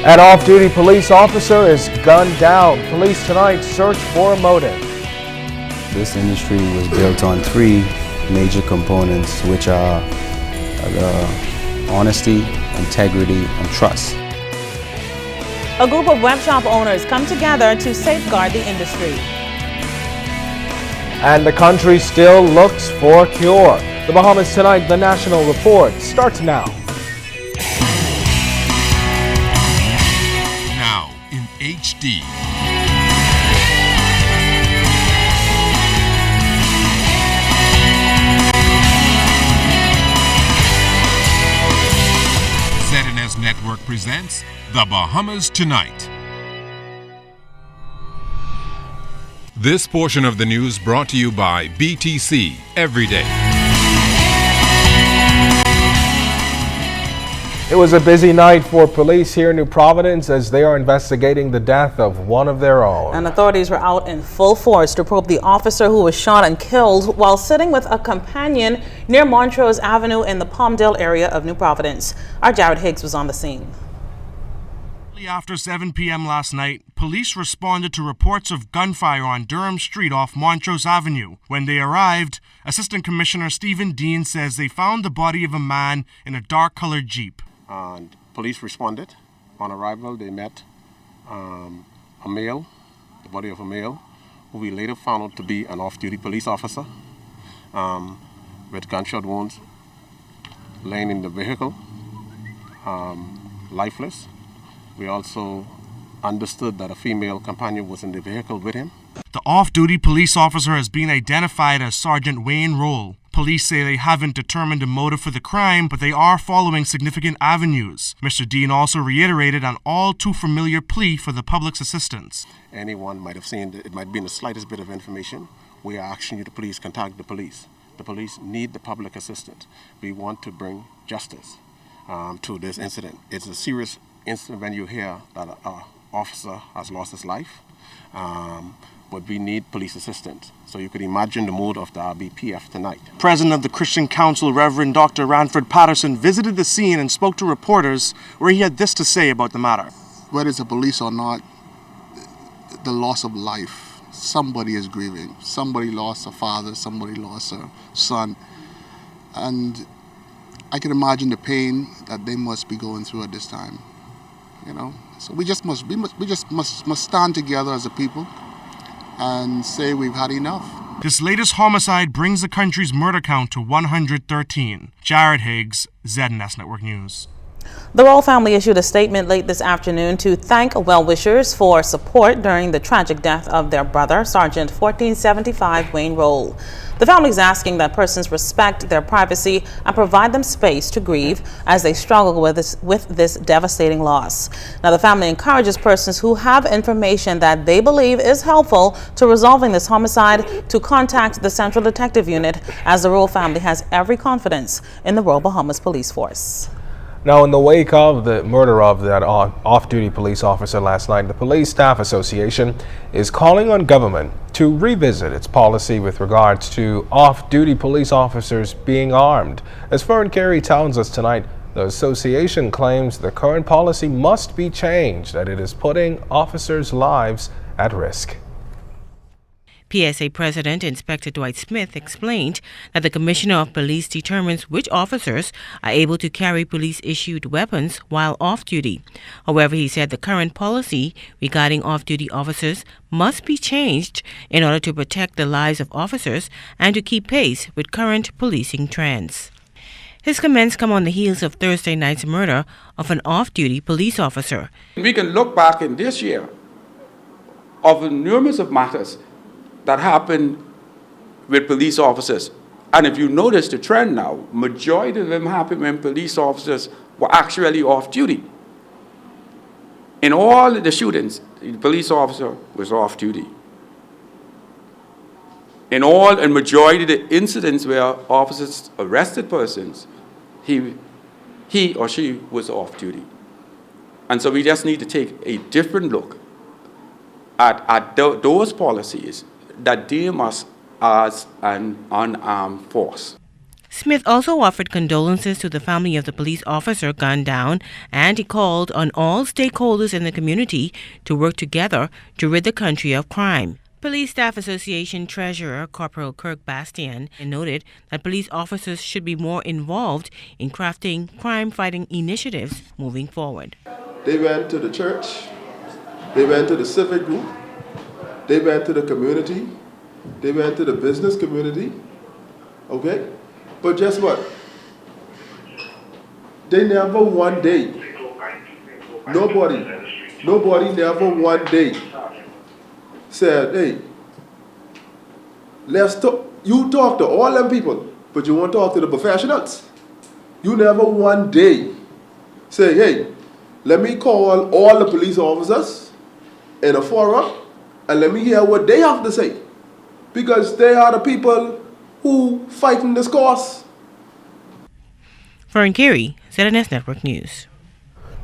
An off-duty police officer is gunned down. Police tonight search for a motive. This industry was built on three major components, which are honesty, integrity, and trust. A group of web shop owners come together to safeguard the industry. And the country still looks for a cure. The Bahamas Tonight, the National Report, starts now. Now in HD. ZNS Network presents The Bahamas Tonight. This portion of the news brought to you by BTC Every Day. It was a busy night for police here in New Providence as they are investigating the death of one of their own. And authorities were out in full force to probe the officer who was shot and killed while sitting with a companion near Montrose Avenue in the Palmdale area of New Providence. Our Jared Higgs was on the scene. After 7 p.m. last night, police responded to reports of gunfire on Durham Street off Montrose Avenue. When they arrived, Assistant Commissioner Stephen Dean says they found the body of a man in a dark-colored Jeep. And police responded. On arrival, they met a male, the body of a male, who we later found out to be an off-duty police officer with gunshot wounds, laying in the vehicle, lifeless. We also understood that a female companion was in the vehicle with him. The off-duty police officer has been identified as Sergeant Wayne Roll. Police say they haven't determined a motive for the crime, but they are following significant avenues. Mr. Dean also reiterated an all-too-familiar plea for the public's assistance. Anyone might have seen it might be in the slightest bit of information. We are asking you to please contact the police. The police need the public assistance. We want to bring justice to this incident. It's a serious incident when you hear that an officer has lost his life, but we need police assistance. So you could imagine the mood of the RBPF tonight. President of the Christian Council, Reverend Dr. Ranford Patterson, visited the scene and spoke to reporters where he had this to say about the matter. Whether it's a police or not, the loss of life, somebody is grieving. Somebody lost a father, somebody lost a son. And I can imagine the pain that they must be going through at this time. You know, so we just must stand together as a people and say we've had enough. This latest homicide brings the country's murder count to 113. Jared Higgs, ZNS Network News. The Roll family issued a statement late this afternoon to thank well-wishers for support during the tragic death of their brother, Sergeant 1475 Wayne Roll. The family is asking that persons respect their privacy and provide them space to grieve as they struggle with this devastating loss. Now, the family encourages persons who have information that they believe is helpful to resolving this homicide to contact the Central Detective Unit, as the Roll family has every confidence in the Royal Bahamas Police Force. Now, in the wake of the murder of that off-duty police officer last night, the Police Staff Association is calling on government to revisit its policy with regards to off-duty police officers being armed. As Fern Carey tells us tonight, the association claims the current policy must be changed, that it is putting officers' lives at risk. PSA President Inspector Dwight Smith explained that the Commissioner of Police determines which officers are able to carry police-issued weapons while off-duty. However, he said the current policy regarding off-duty officers must be changed in order to protect the lives of officers and to keep pace with current policing trends. His comments come on the heels of Thursday night's murder of an off-duty police officer. We can look back in this year of the numerous of matters that happened with police officers. And if you notice the trend now, majority of them happened when police officers were actually off duty. In all of the shootings, the police officer was off duty. In all and majority of the incidents where officers arrested persons, he or she was off duty. And so we just need to take a different look at those policies that deem us as an unarmed force. Smith also offered condolences to the family of the police officer gunned down, and he called on all stakeholders in the community to work together to rid the country of crime. Police Staff Association Treasurer Corporal Kirk Bastian noted that police officers should be more involved in crafting crime-fighting initiatives moving forward. They went to the church, they went to the civic group, they went to the community, they went to the business community, okay? But guess what? They never one day, nobody never one day said, hey, let's talk. You talk to all them people, but you won't talk to the professionals. You never one day say, hey, let me call all the police officers in a forum and let me hear what they have to say. Because they are the people who fight in this cause. For Nkiri, ZNS Network News.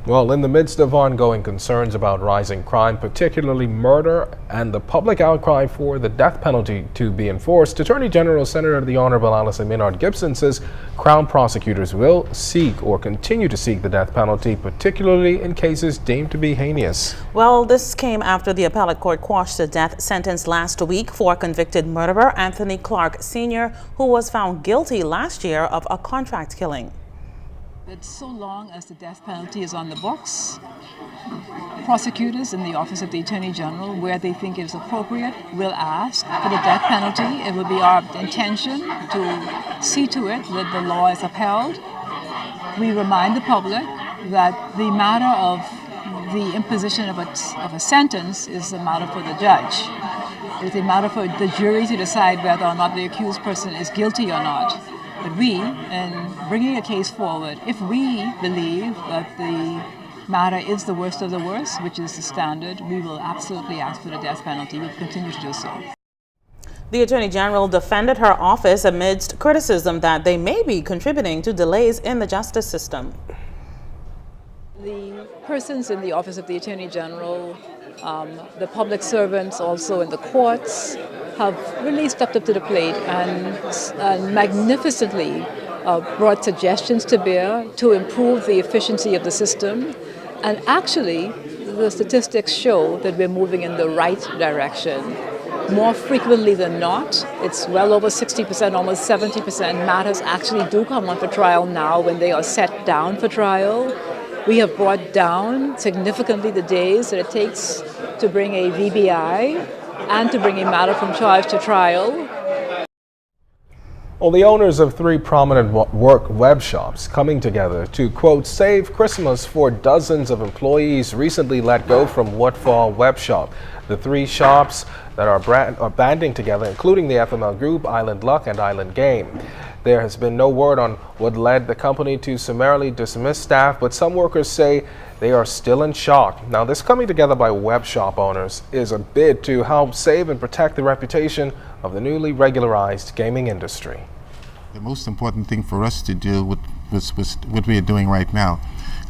Well, in the midst of ongoing concerns about rising crime, particularly murder, and the public outcry for the death penalty to be enforced, Attorney General Senator the Honorable Allison Maynard Gibson says Crown prosecutors will seek or continue to seek the death penalty, particularly in cases deemed to be heinous. Well, this came after the appellate court quashed a death sentence last week for convicted murderer Anthony Clark Sr., who was found guilty last year of a contract killing. That so long as the death penalty is on the books, prosecutors in the Office of the Attorney General, where they think it is appropriate, will ask for the death penalty. It will be our intention to see to it that the law is upheld. We remind the public that the matter of the imposition of a sentence is a matter for the judge. It's a matter for the jury to decide whether or not the accused person is guilty or not. But we, in bringing a case forward, if we believe that the matter is the worst of the worst, which is the standard, we will absolutely ask for the death penalty. We'll continue to do so. The Attorney General defended her office amidst criticism that they may be contributing to delays in the justice system. The persons in the Office of the Attorney General, the public servants also in the courts, have really stepped up to the plate and magnificently brought suggestions to bear to improve the efficiency of the system. And actually, the statistics show that we're moving in the right direction. More frequently than not, it's well over 60%, almost 70% matters actually do come on for trial now when they are set down for trial. We have brought down significantly the days that it takes to bring a VBI and to bring a matter from charge to trial. Well, the owners of 3 prominent work web shops coming together to, quote, save Christmas for dozens of employees recently let go from Woodfall Web Shop. The 3 shops that are banding together, including the FML Group, Island Luck, and Island Game. There has been no word on what led the company to summarily dismiss staff, but some workers say they are still in shock. Now, this coming together by web shop owners is a bid to help save and protect the reputation of the newly regularized gaming industry. The most important thing for us to do was what we are doing right now.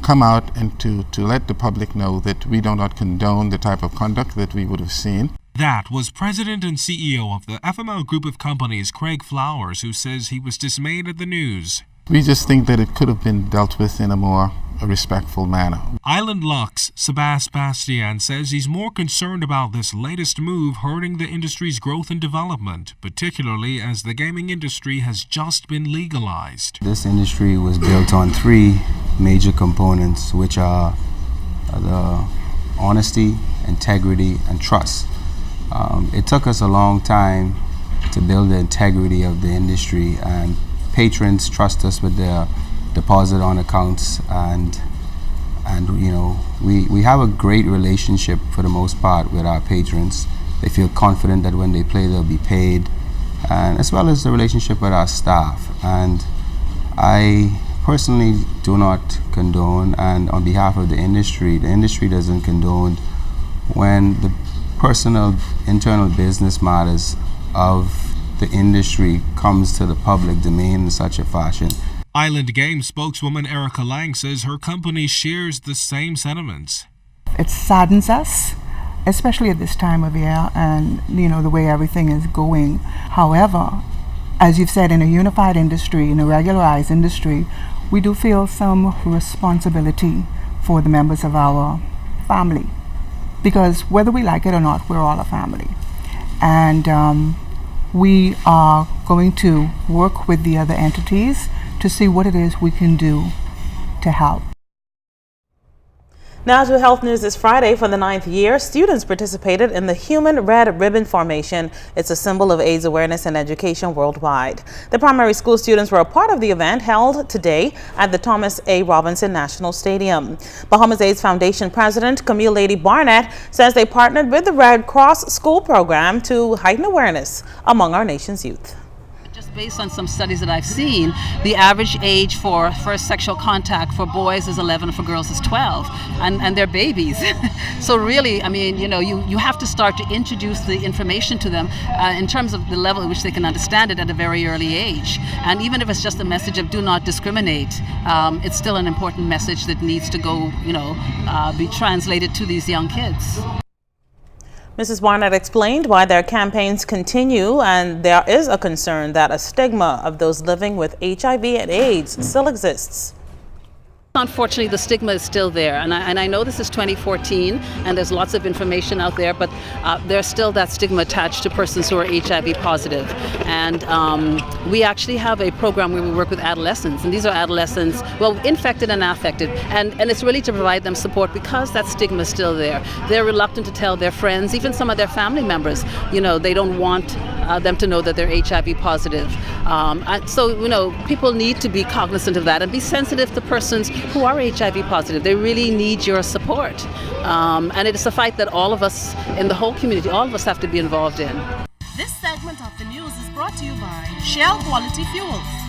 Come out and to let the public know that we do not condone the type of conduct that we would have seen. That was President and CEO of the FML Group of Companies, Craig Flowers, who says he was dismayed at the news. We just think that it could have been dealt with in a more respectful manner. Island Luck's Sebastian says he's more concerned about this latest move hurting the industry's growth and development, particularly as the gaming industry has just been legalized. This industry was built on 3 major components, which are the honesty, integrity, and trust. It took us a long time to build the integrity of the industry, and patrons trust us with their deposit on accounts, and you know, we have a great relationship for the most part with our patrons. They feel confident that when they play they'll be paid, and as well as the relationship with our staff. And I personally do not condone, and on behalf of the industry doesn't condone when the personal internal business matters of the industry comes to the public domain in such a fashion. Island Game spokeswoman Erica Lang says her company shares the same sentiments. It saddens us, especially at this time of year and, you know, the way everything is going. However, as you've said, in a unified industry, in a regularized industry, we do feel some responsibility for the members of our family. Because whether we like it or not, we're all a family. And we are going to work with the other entities to see what it is we can do to help. Now to health news this Friday. For the 9th year, students participated in the Human Red Ribbon Formation. It's a symbol of AIDS awareness and education worldwide. The primary school students were a part of the event held today at the Thomas A. Robinson National Stadium. Bahamas AIDS Foundation President Camille Lady Barnett says they partnered with the Red Cross School Program to heighten awareness among our nation's youth. Just based on some studies that I've seen, the average age for first sexual contact for boys is 11, for girls is 12, and they're babies. So really, I mean, you know, you have to start to introduce the information to them in terms of the level at which they can understand it at a very early age. And even if it's just a message of do not discriminate, it's still an important message that needs to go, you know, be translated to these young kids. Mrs. Barnett explained why their campaigns continue, and there is a concern that a stigma of those living with HIV and AIDS still exists. Unfortunately, the stigma is still there, and I know this is 2014 and there's lots of information out there, but there's still that stigma attached to persons who are HIV positive. And we actually have a program where we work with adolescents, and these are adolescents, well, infected and affected, and it's really to provide them support because that stigma is still there. They're reluctant to tell their friends, even some of their family members, you know, they don't want them to know that they're HIV positive. So, you know, people need to be cognizant of that and be sensitive to persons who are HIV positive. They really need your support. And it is a fight that all of us in the whole community, all of us have to be involved in. This segment of the news is brought to you by Shell Quality Fuels.